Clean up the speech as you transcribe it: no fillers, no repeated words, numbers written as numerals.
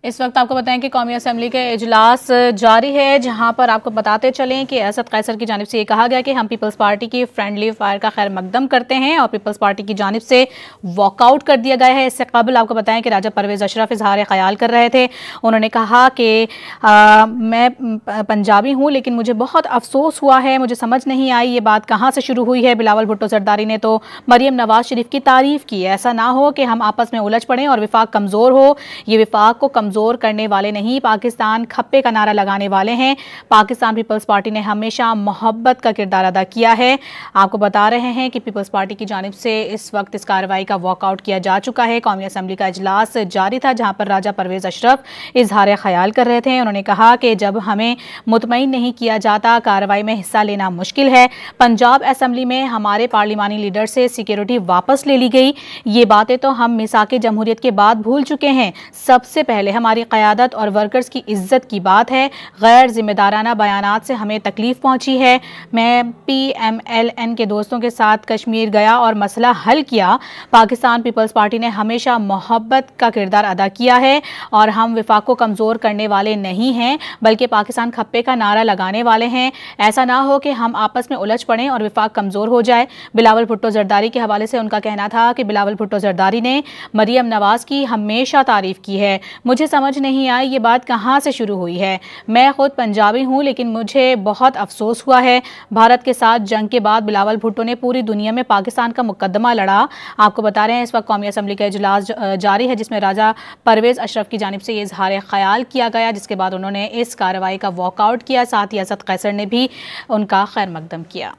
इस वक्त आपको बताएं कि कौमी असम्बली के इजलास जारी है, जहां पर आपको बताते चलें कि असद कैसर की जानिब से ये कहा गया कि हम पीपल्स पार्टी की फ्रेंडली फायर का खैर मकदम करते हैं और पीपल्स पार्टी की जानिब से वॉकआउट कर दिया गया है। इससे कबल आपको बताएं कि राजा परवेज़ अशरफ इजहार ख्याल कर रहे थे। उन्होंने कहा कि मैं पंजाबी हूँ लेकिन मुझे बहुत अफसोस हुआ है, मुझे समझ नहीं आई ये बात कहाँ से शुरू हुई है। बिलावल भुट्टो जरदारी ने तो मरियम नवाज शरीफ की तारीफ की है। ऐसा ना हो कि हम आपस में उलझ पड़ें और विफाक कमज़ोर हो। ये विफाक को कमज़ोर करने वाले नहीं, पाकिस्तान खप्पे का नारा लगाने वाले हैं। पाकिस्तान पीपल्स पार्टी ने हमेशा मोहब्बत का किरदार अदा किया है। आपको बता रहे हैं कि पीपल्स पार्टी की जानिब से इस वक्त इस कार्रवाई का वॉकआउट किया जा चुका है। कौमी असम्बली का इजलास जारी था, जहां पर राजा परवेज़ अशरफ इजहार ख्याल कर रहे थे। उन्होंने कहा कि जब हमें मुतमईन नहीं किया जाता, कार्रवाई में हिस्सा लेना मुश्किल है। पंजाब असम्बली में हमारे पार्लिमानी लीडर से सिक्योरिटी वापस ले ली गई। ये बातें तो हम मिसाक जमहूरियत के बाद भूल चुके हैं। सबसे पहले हमारी क़यादत और वर्कर्स की इज्जत की बात है। गैर जिम्मेदाराना बयानात से हमें तकलीफ पहुंची है। मैं PMLN के दोस्तों के साथ कश्मीर गया और मसला हल किया। पाकिस्तान पीपल्स पार्टी ने हमेशा मोहब्बत का किरदार अदा किया है और हम विफाक को कमज़ोर करने वाले नहीं हैं, बल्कि पाकिस्तान खप्पे का नारा लगाने वाले हैं। ऐसा ना हो कि हम आपस में उलझ पड़ें और विफाक कमज़ोर हो जाए। बिलावल भुट्टो जरदारी के हवाले से उनका कहना था कि बिलावल भुट्टो जरदारी ने मरियम नवाज की हमेशा तारीफ की है। मुझे समझ नहीं आई ये बात कहाँ से शुरू हुई है। मैं खुद पंजाबी हूँ लेकिन मुझे बहुत अफसोस हुआ है। भारत के साथ जंग के बाद बिलावल भुट्टो ने पूरी दुनिया में पाकिस्तान का मुकदमा लड़ा। आपको बता रहे हैं इस वक्त कौमी असम्बली का इजलास जारी है, जिसमें राजा परवेज़ अशरफ की जानिब से ये इजहार ख्याल किया गया, जिसके बाद उन्होंने इस कार्रवाई का वॉकआउट किया। साथ ही असद कैसर ने भी उनका खैर मकदम किया।